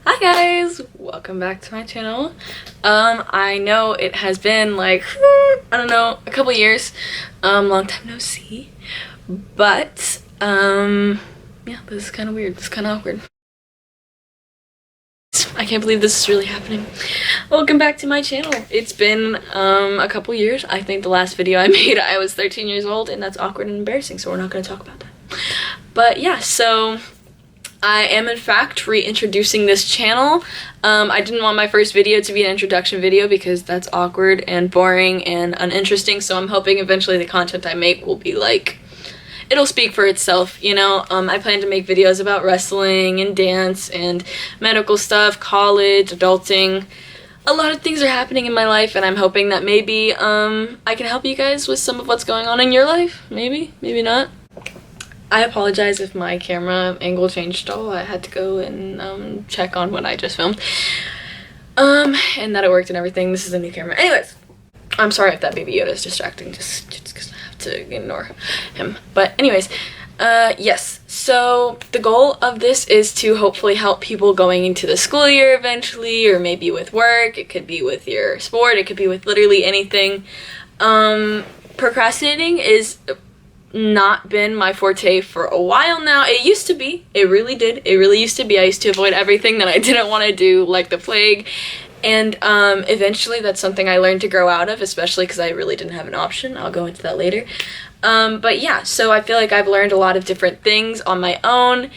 Hi guys, welcome back to my channel. I know it has been like, I don't know, a couple years, long time no see, but, yeah, this is kind of weird, this is kind of awkward. I can't believe this is really happening. Welcome back to my channel. It's been, a couple years. I think the last video I made, I was 13 years old, and that's awkward and embarrassing, so we're not going to talk about that. But yeah, so I am in fact reintroducing this channel. I didn't want my first video to be an introduction video because that's awkward and boring and uninteresting, so I'm hoping eventually the content I make will be like, it'll speak for itself, you know? I plan to make videos about wrestling and dance and medical stuff, college, adulting. A lot of things are happening in my life, and I'm hoping that maybe I can help you guys with some of what's going on in your life. Maybe, maybe not. I apologize if my camera angle changed at all. I had to go and check on what I just filmed. And that it worked and everything. This is a new camera. Anyways, I'm sorry if that Baby Yoda is distracting, just because I have to ignore him. But anyways, yes. So the goal of this is to hopefully help people going into the school year eventually, or maybe with work. It could be with your sport. It could be with literally anything. Procrastinating is not been my forte for a while now. It used to be. It really did. It really used to be. I used to avoid everything that I didn't want to do like the plague. And eventually that's something I learned to grow out of, especially because I really didn't have an option. I'll go into that later. But yeah, so I feel like I've learned a lot of different things on my own,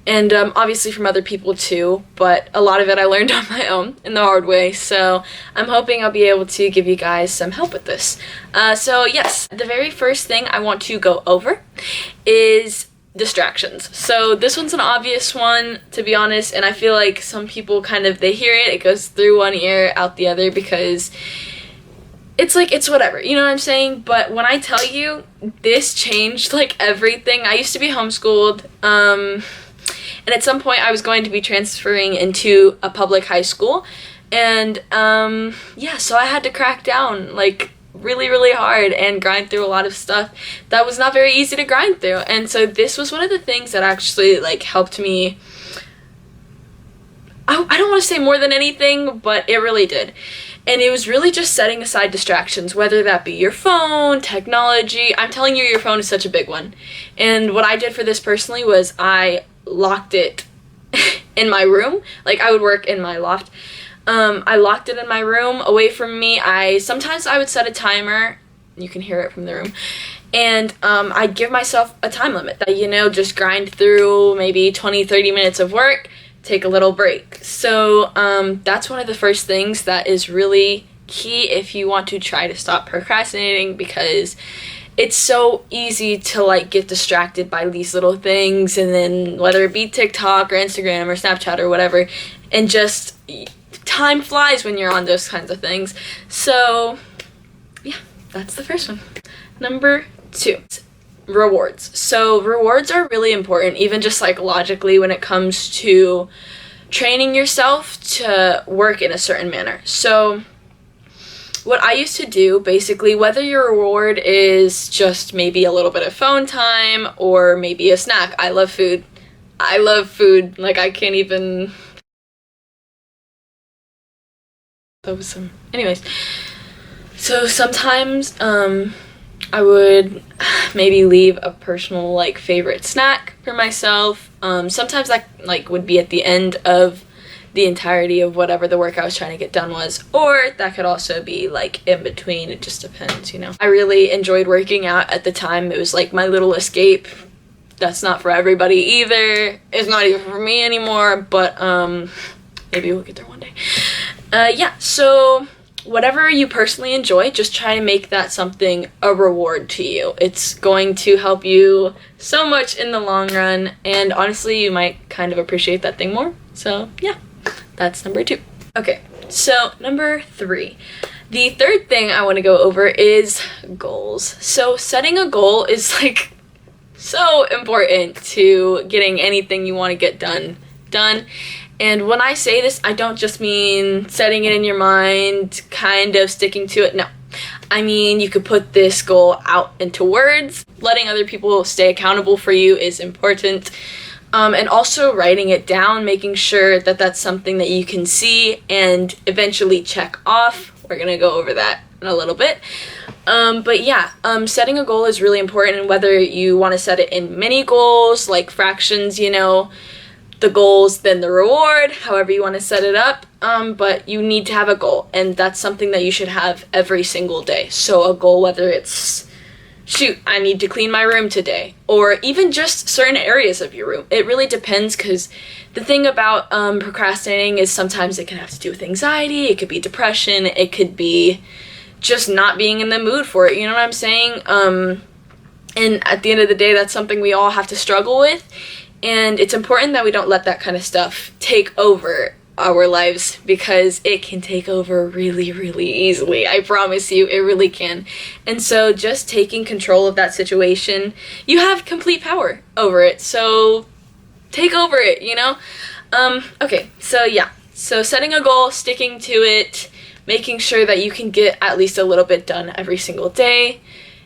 and obviously from other people too, but a lot of it I learned on my own in the hard way, so I'm hoping I'll be able to give you guys some help with this. So yes, the very first thing I want to go over is distractions. So this one's an obvious one, to be honest, and I feel like some people kind of, they hear it goes through one ear, out the other, because it's like, it's whatever, you know what I'm saying? But when I tell you, this changed like everything. I used to be homeschooled, and at some point I was going to be transferring into a public high school, and yeah, so I had to crack down like really hard and grind through a lot of stuff that was not very easy to grind through. And so this was one of the things that actually like helped me. I don't want to say more than anything, but it really did. And it was really just setting aside distractions, whether that be your phone, technology. I'm telling you, your phone is such a big one. And what I did for this personally was I locked it in my room. Like, I would work in my loft. I locked it in my room away from me. Sometimes I would set a timer. You can hear it from the room. And I'd give myself a time limit that, you know, just grind through maybe 20-30 minutes of work, take a little break. So that's one of the first things that is really key if you want to try to stop procrastinating, because it's so easy to like get distracted by these little things, and then whether it be TikTok or Instagram or Snapchat or whatever, and just time flies when you're on those kinds of things. So yeah, that's the first one. Number 2, rewards. So rewards are really important, even just psychologically, when it comes to training yourself to work in a certain manner. So what I used to do, basically, whether your reward is just maybe a little bit of phone time or maybe a snack. I love food. I love food. Like, I can't even. Anyways, so sometimes I would maybe leave a personal like favorite snack for myself. Sometimes that like would be at the end of the entirety of whatever the work I was trying to get done was, or that could also be like in between. It just depends, you know. I really enjoyed working out at the time. It was like my little escape. That's not for everybody either. It's not even for me anymore, but maybe we'll get there one day. Yeah, so whatever you personally enjoy, just try to make that something a reward to you. It's going to help you so much in the long run, and honestly, you might kind of appreciate that thing more. So yeah, that's number 2. Okay, so number 3. The third thing I want to go over is goals. So setting a goal is like so important to getting anything you want to get done. And when I say this, I don't just mean setting it in your mind, kind of sticking to it. No, I mean, you could put this goal out into words. Letting other people stay accountable for you is important. And also writing it down, making sure that that's something that you can see and eventually check off. We're going to go over that in a little bit. But yeah, setting a goal is really important, whether you want to set it in mini goals, like fractions, you know, the goals, then the reward, however you want to set it up. But you need to have a goal, and that's something that you should have every single day. So a goal, whether it's, shoot, I need to clean my room today, or even just certain areas of your room. It really depends, because the thing about procrastinating is sometimes it can have to do with anxiety, it could be depression, it could be just not being in the mood for it, you know what I'm saying? And at the end of the day, that's something we all have to struggle with, and it's important that we don't let that kind of stuff take over our lives, because it can take over really, really easily. I promise you, it really can. And so just taking control of that situation, you have complete power over it, so take over it, you know? Okay, so yeah. So setting a goal, sticking to it, making sure that you can get at least a little bit done every single day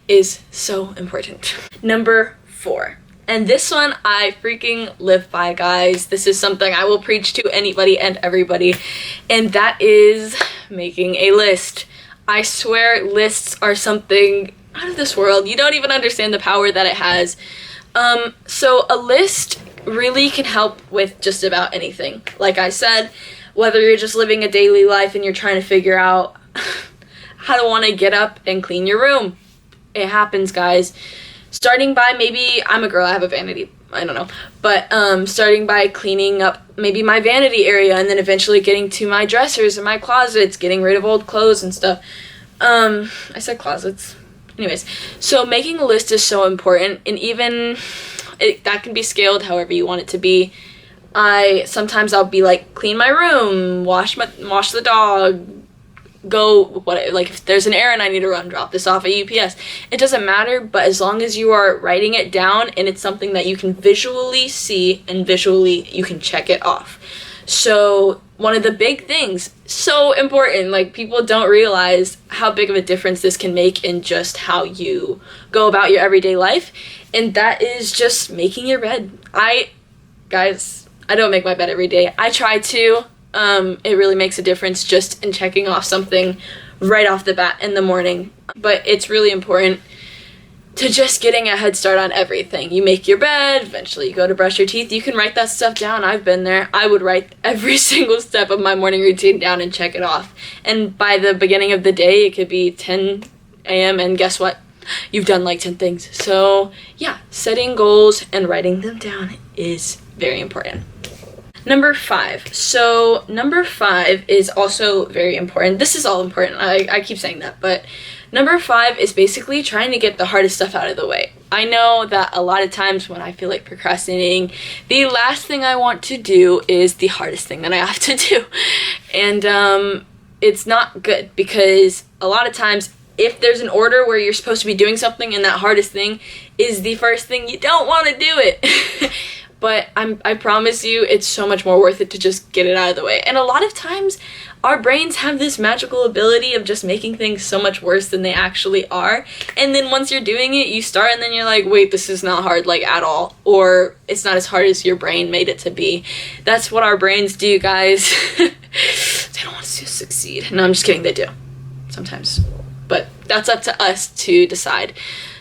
is so important. Number 4. And this one I freaking live by, guys. This is something I will preach to anybody and everybody, and that is making a list. I swear lists are something out of this world. You don't even understand the power that it has. So a list really can help with just about anything. Like I said, whether you're just living a daily life and you're trying to figure out how to want to get up and clean your room. It happens, guys. Starting by, maybe, I'm a girl, I have a vanity, I don't know, but starting by cleaning up maybe my vanity area, and then eventually getting to my dressers and my closets, getting rid of old clothes and stuff. I said closets. Anyways, so making a list is so important, and even that can be scaled however you want it to be. Sometimes I'll be like, clean my room, wash the dog, like if there's an errand I need to run, drop this off at UPS. It doesn't matter, but as long as you are writing it down and it's something that you can visually see and visually you can check it off. So one of the big things, so important, like people don't realize how big of a difference this can make in just how you go about your everyday life, and that is just making your bed. Guys, I don't make my bed every day. I try to. It really makes a difference just in checking off something right off the bat in the morning. But it's really important to just getting a head start on everything. You make your bed, eventually you go to brush your teeth. You can write that stuff down. I've been there. I would write every single step of my morning routine down and check it off. And by the beginning of the day, it could be 10 a.m. and guess what? You've done like 10 things. So yeah, setting goals and writing them down is very important. Number 5. So number 5 is also very important. This is all important. I keep saying that, but number 5 is basically trying to get the hardest stuff out of the way. I know that a lot of times when I feel like procrastinating, the last thing I want to do is the hardest thing that I have to do. And it's not good, because a lot of times if there's an order where you're supposed to be doing something and that hardest thing is the first thing, you don't want to do it. But I promise you, it's so much more worth it to just get it out of the way. And a lot of times, our brains have this magical ability of just making things so much worse than they actually are. And then once you're doing it, you start and then you're like, wait, this is not hard, like, at all. Or it's not as hard as your brain made it to be. That's what our brains do, guys. They don't want us to succeed. No, I'm just kidding, they do. Sometimes. But that's up to us to decide.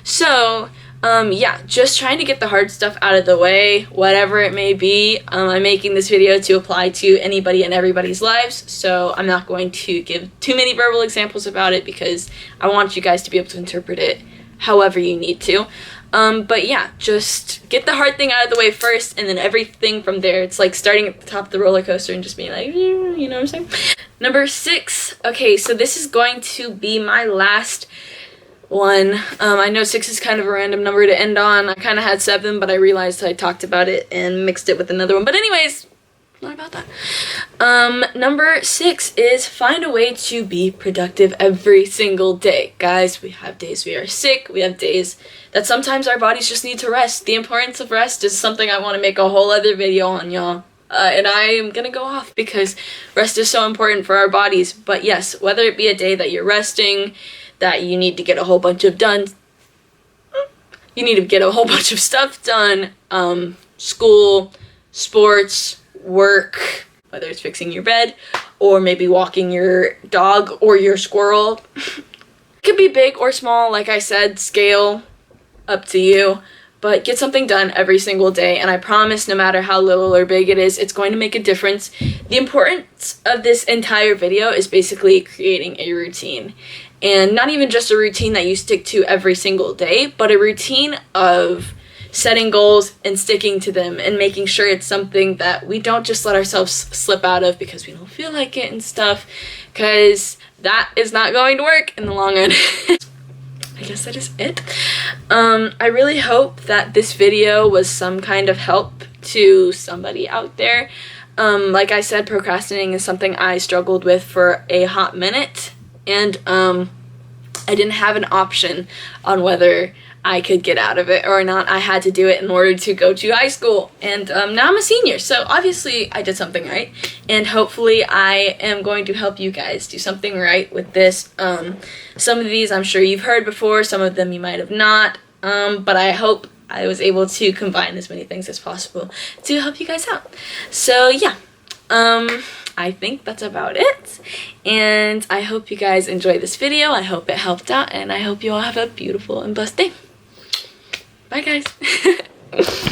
So yeah, just trying to get the hard stuff out of the way, whatever it may be. I'm making this video to apply to anybody and everybody's lives, so I'm not going to give too many verbal examples about it because I want you guys to be able to interpret it however you need to. But yeah, just get the hard thing out of the way first, and then everything from there. It's like starting at the top of the roller coaster and just being like, you know what I'm saying? Number 6. Okay, so this is going to be my last one. I know 6 is kind of a random number to end on. I kind of had 7, but I realized I talked about it and mixed it with another one. But anyways, not about that. Number 6 is find a way to be productive every single day. Guys, we have days we are sick. We have days that sometimes our bodies just need to rest. The importance of rest is something I want to make a whole other video on, y'all. And I am gonna go off because rest is so important for our bodies. But yes, whether it be a day that you're resting, that you need to get a whole bunch of stuff done, school, sports, work, whether it's fixing your bed or maybe walking your dog or your squirrel. It could be big or small, like I said, scale, up to you. But get something done every single day, and I promise no matter how little or big it is, it's going to make a difference. The importance of this entire video is basically creating a routine. And not even just a routine that you stick to every single day, but a routine of setting goals and sticking to them and making sure it's something that we don't just let ourselves slip out of because we don't feel like it and stuff, because that is not going to work in the long run. I guess that is it. I really hope that this video was some kind of help to somebody out there. Like I said, procrastinating is something I struggled with for a hot minute, and I didn't have an option on whether I could get out of it or not. I had to do it in order to go to high school, and now I'm a senior, so obviously I did something right, and hopefully I am going to help you guys do something right with this. Some of these I'm sure you've heard before, some of them you might have not, but I hope I was able to combine as many things as possible to help you guys out. So yeah, I think that's about it, and I hope you guys enjoyed this video. I hope it helped out, and I hope you all have a beautiful and blessed day. Bye guys.